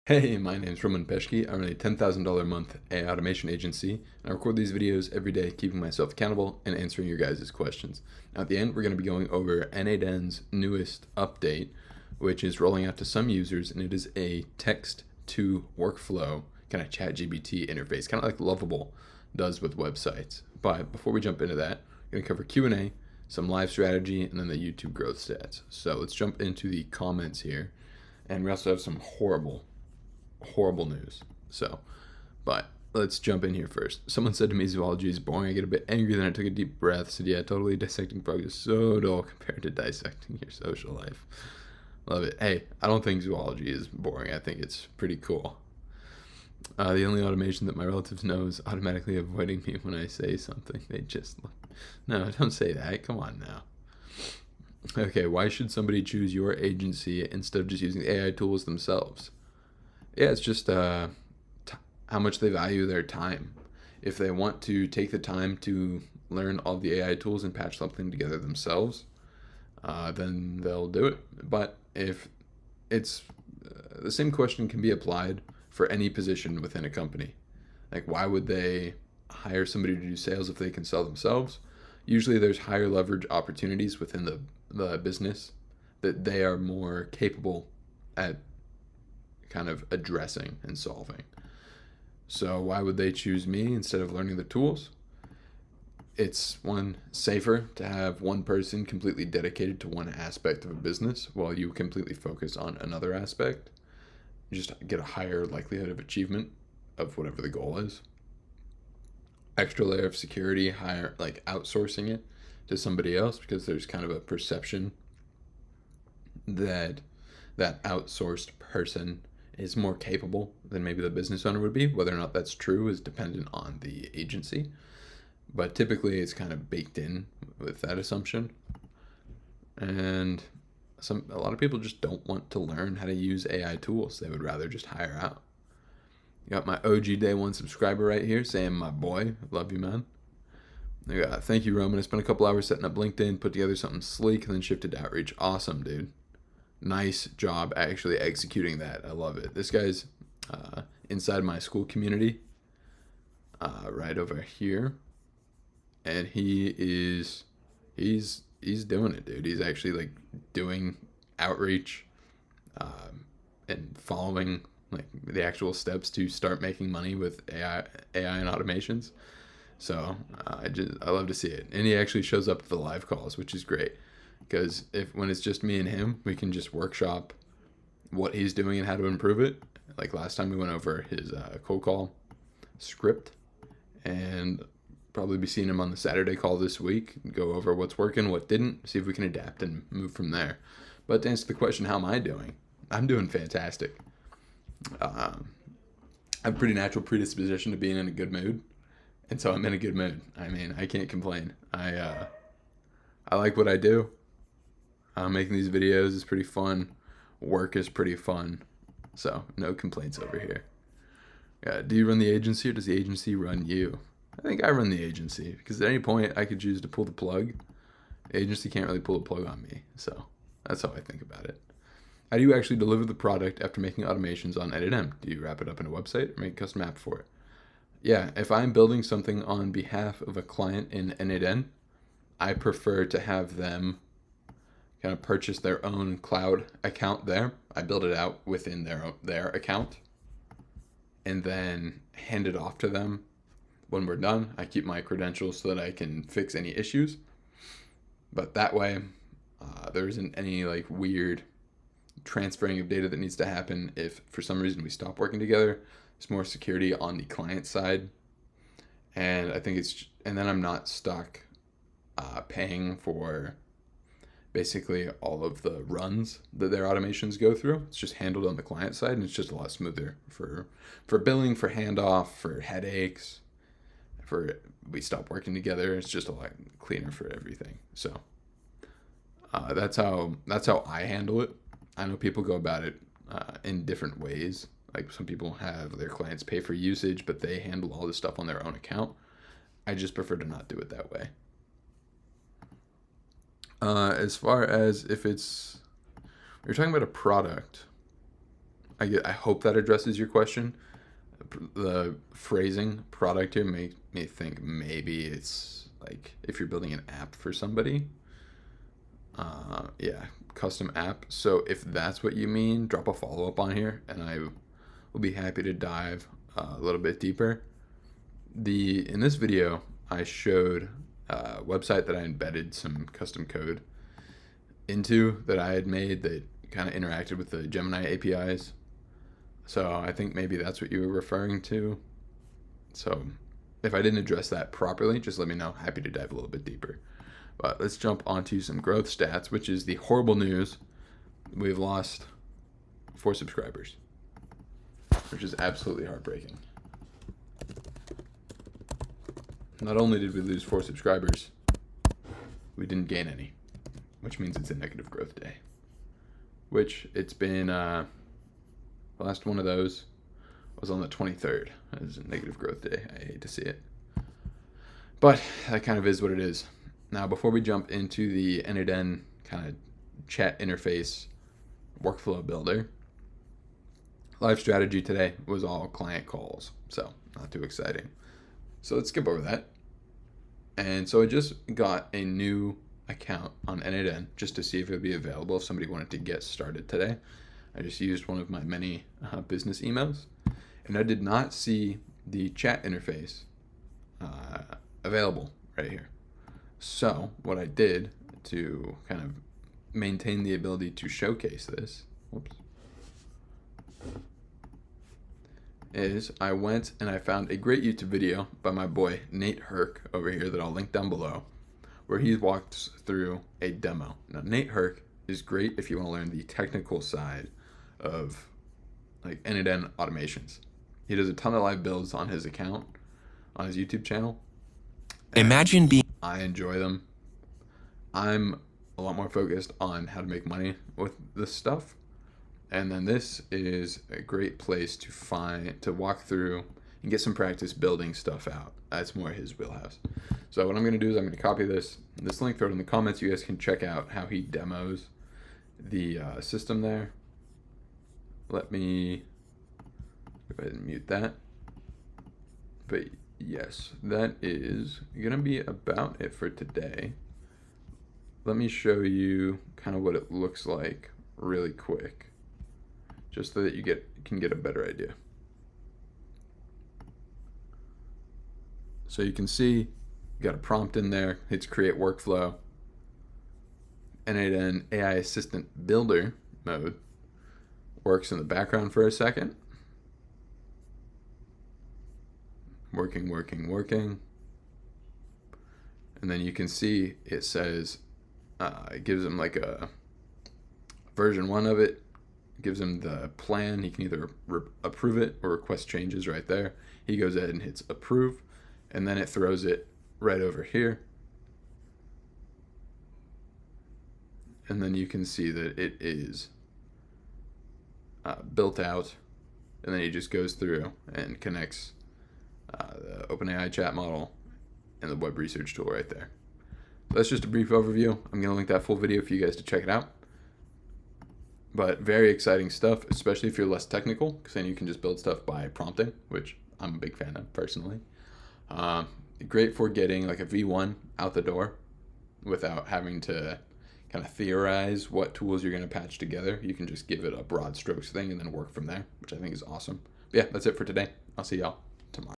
Hey, my name's Roman Peshke. I run a $10,000 a month AI automation agency, and I record these videos every day, keeping myself accountable and answering your guys' questions. Now, at the end, we're going to be going over N8N's newest update, which is rolling out to some users, and it is a text-to workflow kind of ChatGPT interface, kind of like Lovable does with websites. But before we jump into that, we're going to cover Q&A, some live strategy, and then the YouTube growth stats. So let's jump into the comments here, and we also have some horrible news. But let's jump in here first. Someone said to me zoology is boring. I get a bit angry, then I took a deep breath. Said, yeah, totally. Dissecting frogs is so dull compared to dissecting your social life. Love it. Hey, I don't think zoology is boring. I think it's pretty cool. The only automation that my relatives know is automatically avoiding me when I say something. They just look. No, don't say that. Come on now. Okay, why should somebody choose your agency instead of just using the AI tools themselves? Yeah, it's just how much they value their time. If they want to take the time to learn all the AI tools and patch something together themselves, then they'll do it. But if it's the same question can be applied for any position within a company. Like, why would they hire somebody to do sales if they can sell themselves? Usually, there's higher leverage opportunities within the business that they are more capable at kind of addressing and solving. So why would they choose me instead of learning the tools? It's one, safer to have one person completely dedicated to one aspect of a business while you completely focus on another aspect. You just get a higher likelihood of achievement of whatever the goal is. Extra layer of security, higher, like outsourcing it to somebody else, because there's kind of a perception that that outsourced person is more capable than maybe the business owner would be. Whether or not that's true is dependent on the agency, but typically it's kind of baked in with that assumption. And a lot of people just don't want to learn how to use AI tools. They would rather just hire out. You got my OG Day 1 subscriber right here saying, my boy, love you, man. Thank you, Roman. I spent a couple hours setting up LinkedIn, put together something sleek, and then shifted to outreach. Awesome, dude. Nice job actually executing that. I love it. This guy's inside my school community, right over here, and he's doing it, dude. He's actually like doing outreach and following like the actual steps to start making money with AI and automations. So I love to see it, and he actually shows up to the live calls, which is great. Because when it's just me and him, we can just workshop what he's doing and how to improve it. Like last time we went over his cold call script, and probably be seeing him on the Saturday call this week, go over what's working, what didn't, see if we can adapt and move from there. But to answer the question, how am I doing? I'm doing fantastic. I have a pretty natural predisposition to being in a good mood, and so I'm in a good mood. I mean, I can't complain. I like what I do. Making these videos is pretty fun. Work is pretty fun. So, no complaints over here. Do you run the agency or does the agency run you? I think I run the agency because at any point I could choose to pull the plug. The agency can't really pull the plug on me. So, that's how I think about it. How do you actually deliver the product after making automations on N8N? Do you wrap it up in a website or make a custom app for it? Yeah, if I'm building something on behalf of a client in N8N, I prefer to have them kind of purchase their own cloud account there. I build it out within their account and then hand it off to them. When we're done, I keep my credentials so that I can fix any issues. But that way, there isn't any like weird transferring of data that needs to happen if for some reason we stop working together. There's more security on the client side. And I think and then I'm not stuck paying for basically all of the runs that their automations go through. It's just handled on the client side, and it's just a lot smoother for billing, for handoff, for headaches, for we stop working together. It's just a lot cleaner for everything. So that's how I handle it. I know people go about it in different ways. Like some people have their clients pay for usage, but they handle all this stuff on their own account. I just prefer to not do it that way. As far as if you're talking about a product, I hope that addresses your question. The phrasing product here make me think maybe it's like if you're building an app for somebody. Yeah, custom app. So if that's what you mean, drop a follow up on here, and I will be happy to dive a little bit deeper. In this video, I showed a website that I embedded some custom code into that I had made that kind of interacted with the Gemini APIs. So I think maybe that's what you were referring to. So if I didn't address that properly, just let me know. Happy to dive a little bit deeper. But let's jump onto some growth stats, which is the horrible news. We've lost 4 subscribers, which is absolutely heartbreaking. Not only did we lose 4 subscribers, we didn't gain any, which means it's a negative growth day. Which it's been, the last one of those was on the 23rd. It was a negative growth day. I hate to see it. But that kind of is what it is. Now, before we jump into the N8N kind of chat interface workflow builder, live strategy today was all client calls, so not too exciting. So let's skip over that. And so I just got a new account on N8N just to see if it would be available if somebody wanted to get started today. I just used one of my many business emails, and I did not see the chat interface available right here. So what I did to kind of maintain the ability to showcase this, is I went and I found a great YouTube video by my boy Nate Herc over here that I'll link down below, where he walks through a demo. Now, Nate Herc is great if you want to learn the technical side of like N8N automations. He does a ton of live builds on his account, on his YouTube channel. Imagine being... I enjoy them. I'm a lot more focused on how to make money with this stuff. And then this is a great place to walk through and get some practice building stuff out. That's more his wheelhouse. So what I'm going to do is I'm going to copy this link, throw it in the comments. You guys can check out how he demos the system there. Let me go ahead and mute that. But yes, that is going to be about it for today. Let me show you kind of what it looks like really quick, just so that you can get a better idea. So you can see, you got a prompt in there. Hits create workflow. N8N AI Assistant Builder mode works in the background for a second. Working. And then you can see it says, it gives him like a version 1 of it. It gives him the plan. He can either approve it or request changes right there. He goes ahead and hits approve, and then it throws it right over here. And then you can see that it is built out, and then he just goes through and connects the OpenAI chat model and the web research tool right there. So that's just a brief overview. I'm going to link that full video for you guys to check it out. But very exciting stuff, especially if you're less technical, because then you can just build stuff by prompting, which I'm a big fan of personally. Great for getting like a V1 out the door without having to kind of theorize what tools you're going to patch together. You can just give it a broad strokes thing and then work from there, which I think is awesome. But yeah, that's it for today. I'll see y'all.